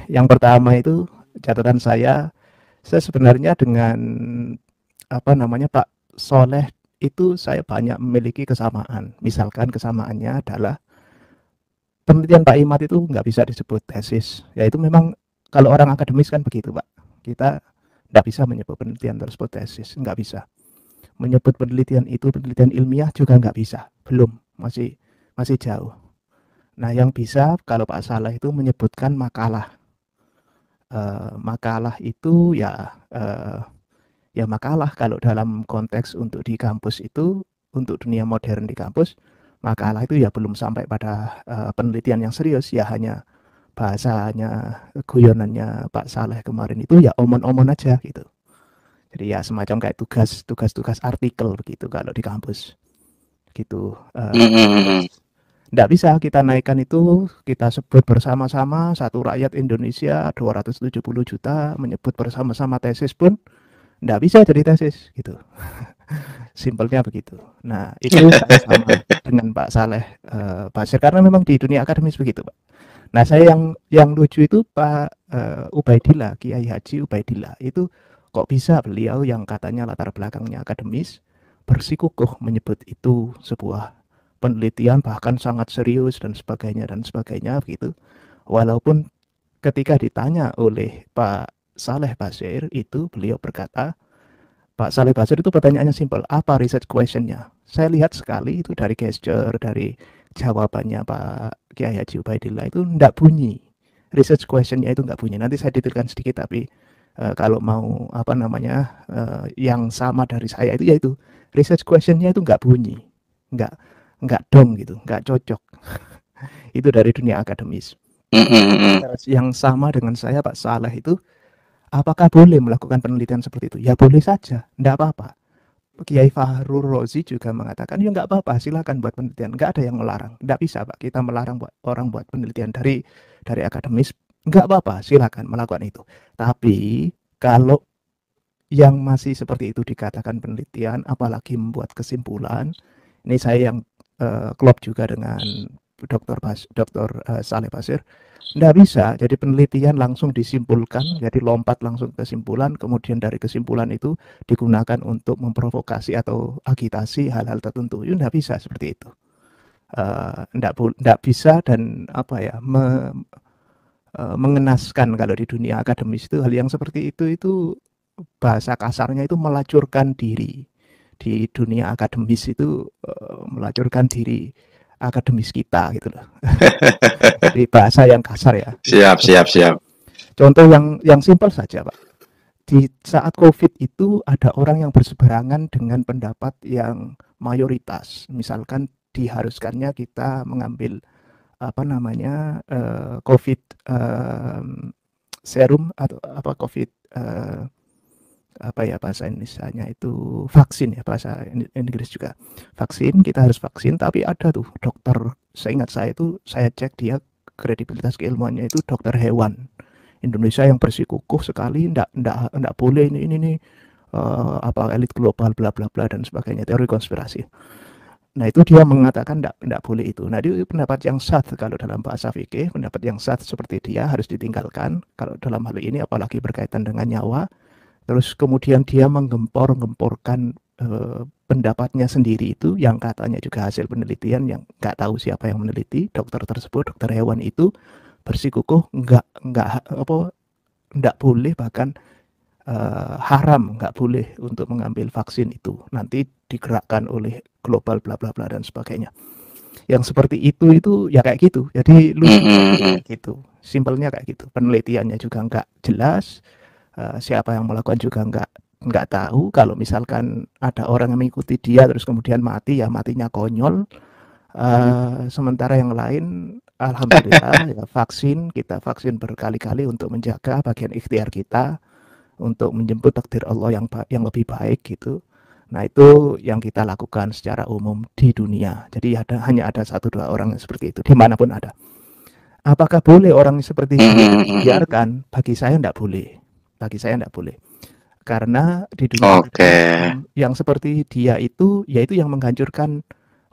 yang pertama itu catatan saya sebenarnya dengan apa namanya Pak Soleh itu saya banyak memiliki kesamaan. Misalkan kesamaannya adalah penelitian Pak Imad itu nggak bisa disebut tesis. Ya itu memang kalau orang akademis kan begitu Pak. Kita nggak bisa menyebut penelitian tersebut tesis, nggak bisa. Menyebut penelitian itu penelitian ilmiah juga nggak bisa. Belum, masih masih jauh. Nah yang bisa kalau Pak Saleh itu menyebutkan makalah. Makalah itu ya makalah kalau dalam konteks untuk di kampus itu, untuk dunia modern di kampus, makalah itu ya belum sampai pada penelitian yang serius, ya hanya bahasanya, guyonannya Pak Saleh kemarin itu ya omon-omon aja gitu. Jadi ya semacam kayak tugas artikel begitu kalau di kampus gitu. Mm-mm. Nggak bisa kita naikkan itu, kita sebut bersama-sama satu rakyat Indonesia 270 juta menyebut bersama-sama tesis pun nggak bisa jadi tesis gitu. Simpelnya begitu. Nah, itu saya sama dengan Pak Saleh Basir karena memang di dunia akademis begitu, Pak. Nah, saya yang lucu itu Pak Ubaidillah, Kiai Haji Ubaidillah. Itu kok bisa beliau yang katanya latar belakangnya akademis bersikukuh menyebut itu sebuah penelitian bahkan sangat serius dan sebagainya begitu. Walaupun ketika ditanya oleh Pak Saleh Basir itu beliau berkata Pak Saleh Basir itu pertanyaannya simpel, apa research question-nya? Saya lihat sekali itu dari gesture, dari jawabannya Pak Kiai Haji Ubaidillah itu enggak bunyi. Research question-nya itu enggak bunyi. Nanti saya detailkan sedikit, tapi kalau mau apa namanya yang sama dari saya itu yaitu research question-nya itu enggak bunyi, enggak enggak dong gitu, enggak cocok. Itu dari dunia akademis. Mm-mm. Terus yang sama dengan saya Pak Saleh itu, apakah boleh melakukan penelitian seperti itu? Ya boleh saja, enggak apa-apa. Kiai Fahrul Rozi juga mengatakan ya nggak apa-apa silakan buat penelitian, nggak ada yang melarang, nggak bisa Pak kita melarang buat orang buat penelitian dari akademis, nggak apa-apa silakan melakukan itu. Tapi kalau yang masih seperti itu dikatakan penelitian apalagi membuat kesimpulan, ini saya yang klop juga dengan Dr. Saleh Basir, nggak bisa jadi penelitian langsung disimpulkan, jadi lompat langsung ke kesimpulan, kemudian dari kesimpulan itu digunakan untuk memprovokasi atau agitasi hal-hal tertentu, itu nggak bisa seperti itu. Nggak bisa dan apa ya mengenaskan kalau di dunia akademis itu hal yang seperti itu bahasa kasarnya itu melacurkan diri di dunia akademis itu melacurkan diri akademis kita gitu loh. Jadi bahasa yang kasar ya. Siap, siap, siap. Contoh yang simpel saja Pak. Di saat COVID itu ada orang yang berseberangan dengan pendapat yang mayoritas. Misalkan diharuskannya kita mengambil apa namanya COVID serum atau apa COVID apa ya bahasa Indonesia itu vaksin ya bahasa Inggris juga vaksin kita harus vaksin tapi ada tuh dokter seingat saya itu saya cek dia kredibilitas keilmuannya itu dokter hewan Indonesia yang bersikukuh sekali ndak boleh ini nih apa elit global bla bla bla dan sebagainya teori konspirasi. Nah itu dia mengatakan ndak boleh itu. Nah itu pendapat yang sat kalau dalam bahasa fikih pendapat yang sat seperti dia harus ditinggalkan kalau dalam hal ini apalagi berkaitan dengan nyawa. Terus kemudian dia menggempor-gemporkan pendapatnya sendiri itu yang katanya juga hasil penelitian yang nggak tahu siapa yang meneliti dokter tersebut dokter hewan itu bersikukuh nggak boleh bahkan haram nggak boleh untuk mengambil vaksin itu nanti digerakkan oleh global bla bla bla dan sebagainya yang seperti itu ya kayak gitu jadi lucu Mm-mm. kayak gitu simpelnya kayak gitu penelitiannya juga nggak jelas siapa yang melakukan juga nggak tahu kalau misalkan ada orang yang mengikuti dia terus kemudian mati ya matinya konyol sementara yang lain alhamdulillah ya kita vaksin berkali-kali untuk menjaga bagian ikhtiar kita untuk menjemput takdir Allah yang lebih baik gitu. Nah itu yang kita lakukan secara umum di dunia. Jadi hanya ada satu dua orang yang seperti itu dimanapun ada. Apakah boleh orang seperti dia Mm-mm. dibiarkan? Bagi saya tidak boleh. Bagi saya tidak boleh. Karena di dunia Oke. akademis yang seperti dia itu, yaitu yang menghancurkan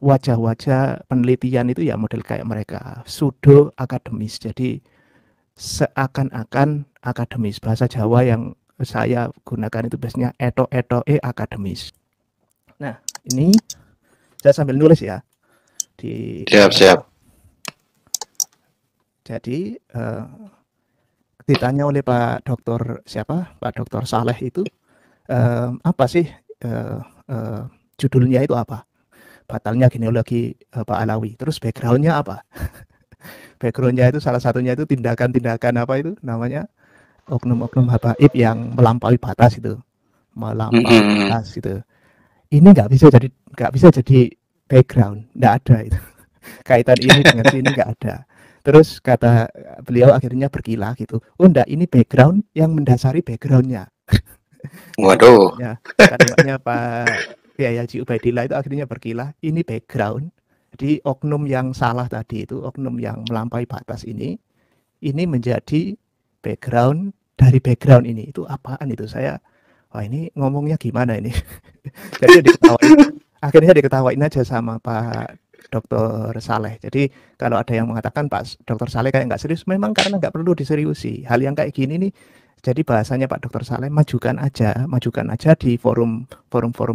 wajah-wajah penelitian itu ya model kayak mereka pseudo akademis. Jadi seakan-akan akademis. Bahasa Jawa yang saya gunakan itu biasanya eto-etoe akademis. Nah, ini saya sambil nulis ya. Siap. Jadi ditanya oleh Pak Dokter Pak Dokter Saleh itu apa sih judulnya itu apa? Batalnya genealogi Pak Alawi. Terus backgroundnya apa? Backgroundnya itu salah satunya itu tindakan-tindakan apa itu namanya oknum-oknum habaib yang melampaui batas itu, gitu. Ini nggak bisa jadi background, nggak ada itu. Kaitan ini dengan sini nggak ada. Terus kata beliau akhirnya berkilah gitu. Oh enggak, ini background yang mendasari backgroundnya. Waduh. Kalimatnya Pak Kiai Haji Ubaidillah itu akhirnya berkilah. Ini background. Jadi oknum yang salah tadi itu, oknum yang melampaui batas ini menjadi background dari background ini. Itu apaan itu? Saya, wah ini ngomongnya gimana ini? Jadi akhirnya diketawain aja sama Pak Dr. Saleh. Jadi kalau ada yang mengatakan Pak Dr. Saleh kayak nggak serius, memang karena nggak perlu diseriusi. Hal yang kayak gini nih, jadi bahasanya Pak Dr. Saleh majukan aja di forum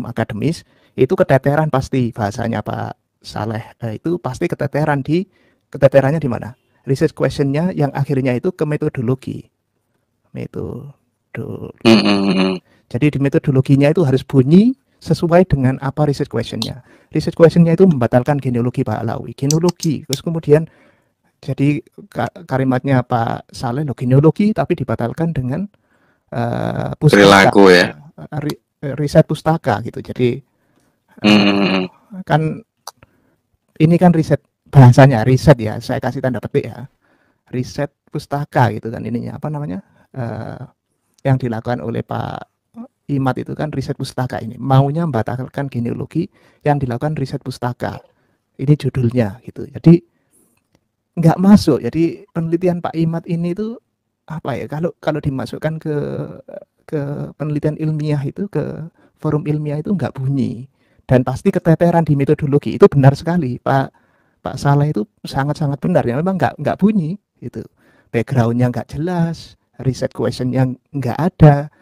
akademis. Itu keteteran pasti bahasanya Pak Saleh. Itu pasti keteterannya di mana? Research questionnya yang akhirnya itu ke metodologi. Jadi di metodologinya itu harus bunyi sesuai dengan apa research questionnya. Research questionnya itu membatalkan genealogi Pak Alawi. Genealogi, terus kemudian jadi kalimatnya Pak Saleh genealogi tapi dibatalkan dengan pustaka. Perilaku ya. Riset pustaka gitu. Jadi kan ini kan riset bahasanya riset ya. Saya kasih tanda petik ya. Riset pustaka gitu kan ininya apa namanya? Yang dilakukan oleh Pak Imad itu kan riset pustaka ini. Maunya membatalkan genealogi yang dilakukan riset pustaka. Ini judulnya gitu. Jadi nggak masuk. Jadi penelitian Pak Imad ini tuh apa ya? Kalau dimasukkan ke penelitian ilmiah itu, ke forum ilmiah itu nggak bunyi. Dan pasti keteteran di metodologi itu benar sekali. Pak Saleh itu sangat-sangat benar ya. Memang nggak bunyi gitu. Backgroundnya nggak jelas, riset questionnya nggak ada.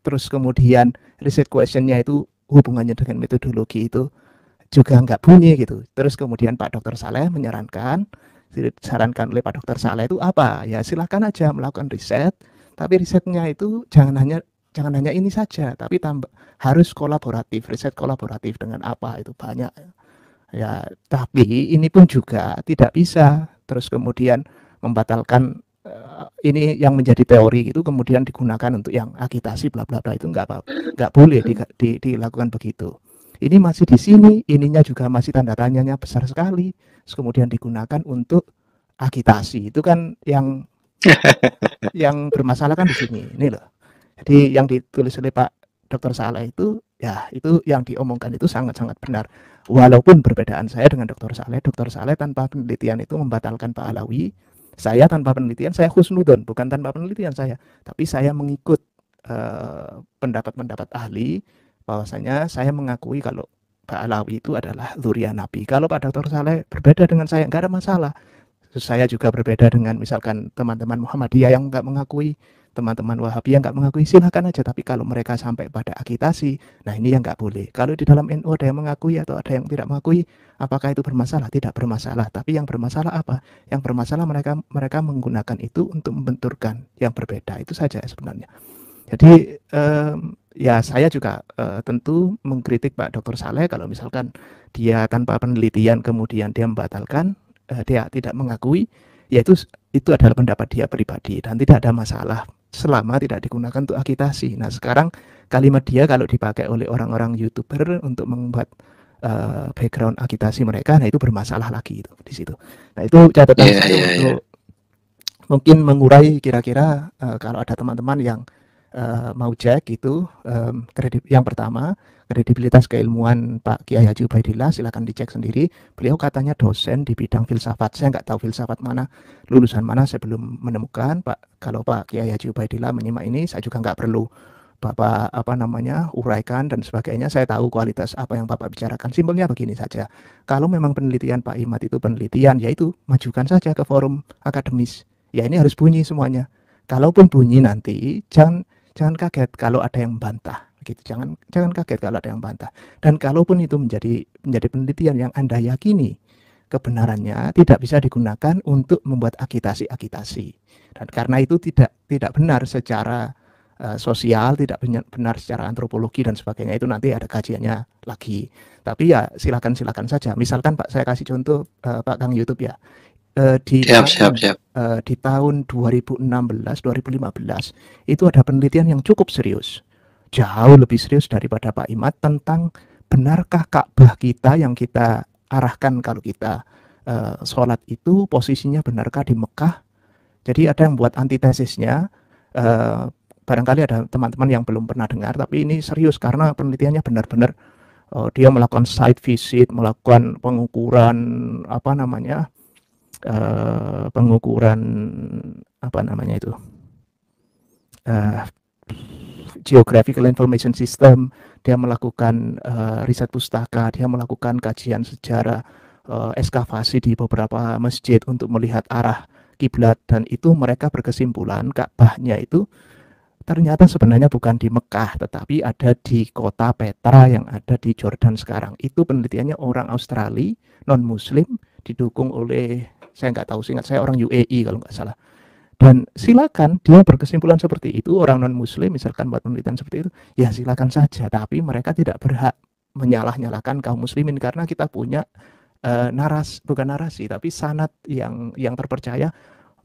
Terus kemudian riset questionnya itu hubungannya dengan metodologi itu juga nggak bunyi gitu. Terus kemudian Pak Dr. Saleh disarankan oleh Pak Dr. Saleh itu apa? Ya silakan aja melakukan riset, tapi risetnya itu jangan hanya ini saja, tapi harus kolaboratif, riset kolaboratif dengan apa itu banyak. Ya, tapi ini pun juga tidak bisa. Terus kemudian membatalkan ini yang menjadi teori itu kemudian digunakan untuk yang agitasi bla bla bla itu nggak boleh dilakukan begitu. Ini masih di sini, ininya juga masih tanda tanyanya besar sekali. Terus kemudian digunakan untuk agitasi. Itu kan yang bermasalah kan di sini. Ini loh. Jadi yang ditulis oleh Pak Dr. Saleh itu ya itu yang diomongkan itu sangat-sangat benar. Walaupun perbedaan saya dengan Dr. Saleh tanpa penelitian itu membatalkan Pak Alawi. Saya tanpa penelitian, saya husnudon, bukan tanpa penelitian saya, tapi saya mengikut pendapat-pendapat ahli, bahwasanya saya mengakui kalau Pak Alawi itu adalah dzurriyyah Nabi. Kalau Pak Dr. Saleh berbeda dengan saya, nggak ada masalah. Terus saya juga berbeda dengan misalkan teman-teman Muhammadiyah yang nggak mengakui, teman-teman Wahabiyah nggak mengakui, silakan aja. Tapi kalau mereka sampai pada agitasi, nah ini yang nggak boleh. Kalau di dalam NU ada yang mengakui atau ada yang tidak mengakui, apakah itu bermasalah? Tidak bermasalah. Tapi yang bermasalah apa? Yang bermasalah mereka menggunakan itu untuk membenturkan yang berbeda. Itu saja sebenarnya. Jadi ya saya juga tentu mengkritik Pak Dr. Saleh kalau misalkan dia tanpa penelitian kemudian dia membatalkan, dia tidak mengakui, ya itu adalah pendapat dia pribadi dan tidak ada masalah selama tidak digunakan untuk agitasi. Nah sekarang kalimat dia kalau dipakai oleh orang-orang YouTuber untuk membuat background agitasi mereka, nah itu bermasalah lagi itu di situ. Nah itu catatan saya untuk mungkin mengurai kira-kira kalau ada teman-teman yang mau cek itu yang pertama kredibilitas keilmuan Pak Kiai Haji Ubaidillah, silakan dicek sendiri. Beliau katanya dosen di bidang filsafat. Saya nggak tahu filsafat mana, lulusan mana, saya belum menemukan. Kalau Pak Kiai Haji Ubaidillah menyimak ini, saya juga nggak perlu Bapak uraikan dan sebagainya, saya tahu kualitas apa yang Bapak bicarakan. Simpelnya begini saja, kalau memang penelitian Pak Imad itu penelitian, yaitu majukan saja ke forum akademis. Ya ini harus bunyi semuanya. Kalaupun bunyi nanti, jangan kaget kalau ada yang membantah. Gitu. Jangan kaget kalau ada yang bantah. Dan kalaupun itu menjadi penelitian yang Anda yakini kebenarannya, tidak bisa digunakan untuk membuat agitasi. Dan karena itu tidak benar secara sosial, tidak benar secara antropologi dan sebagainya, itu nanti ada kajiannya lagi. Tapi ya silakan saja. Misalkan Pak, saya kasih contoh Pak Kang YouTube ya. Di tahun 2016, 2015 itu ada penelitian yang cukup serius, jauh lebih serius daripada Pak Imad, tentang benarkah Ka'bah kita yang kita arahkan kalau kita sholat itu posisinya benarkah di Mekah. Jadi ada yang buat antitesisnya. Barangkali ada teman-teman yang belum pernah dengar, tapi ini serius karena penelitiannya benar-benar dia melakukan site visit, melakukan pengukuran Geographical Information System, dia melakukan riset pustaka, dia melakukan kajian sejarah, ekskavasi di beberapa masjid untuk melihat arah kiblat, dan itu mereka berkesimpulan Ka'bahnya itu ternyata sebenarnya bukan di Mekah, tetapi ada di kota Petra yang ada di Jordan sekarang. Itu penelitiannya orang Australia, non-Muslim, didukung oleh, saya nggak tahu, seingat saya orang UAE kalau nggak salah. Dan silakan dia berkesimpulan seperti itu, orang non-Muslim misalkan buat penelitian seperti itu, ya silakan saja. Tapi mereka tidak berhak menyalah-nyalahkan kaum muslimin, karena kita punya bukan narasi, tapi sanad yang terpercaya.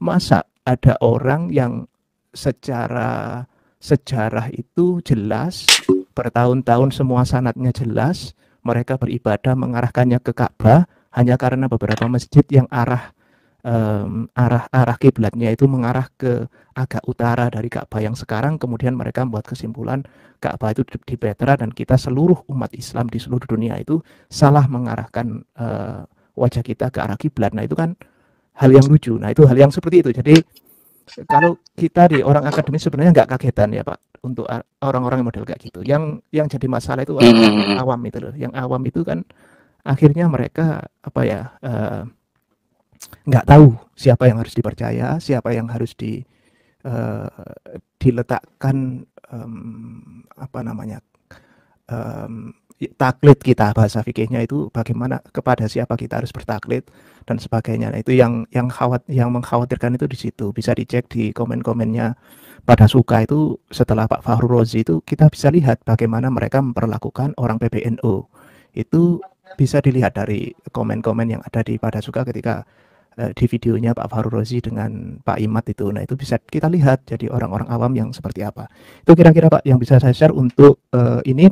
Masa ada orang yang secara sejarah itu jelas, bertahun-tahun semua sanadnya jelas, mereka beribadah mengarahkannya ke Ka'bah hanya karena beberapa masjid yang arah kiblatnya itu mengarah ke agak utara dari Ka'bah yang sekarang, kemudian mereka membuat kesimpulan Ka'bah itu di Petra, dan kita seluruh umat Islam di seluruh dunia itu salah mengarahkan wajah kita ke arah kiblat. Nah itu kan hal yang lucu. Nah itu hal yang seperti itu. Jadi kalau kita di orang akademis sebenarnya nggak kagetan ya Pak untuk orang-orang model kayak gitu. Yang jadi masalah itu orang awam itu loh. Yang awam itu kan akhirnya mereka nggak tahu siapa yang harus dipercaya, siapa yang harus diletakkan taklid kita, bahasa fikihnya itu bagaimana, kepada siapa kita harus bertaklid dan sebagainya. Nah, itu yang mengkhawatirkan itu di situ. Bisa dicek di komen-komennya pada Suka itu setelah Pak Fahru Rozi itu, kita bisa lihat bagaimana mereka memperlakukan orang PBNU. Itu bisa dilihat dari komen-komen yang ada di pada Suka ketika di videonya Pak Fahru Rozi dengan Pak Imad itu. Nah itu bisa kita lihat jadi orang-orang awam yang seperti apa. Itu kira-kira Pak yang bisa saya share untuk ini.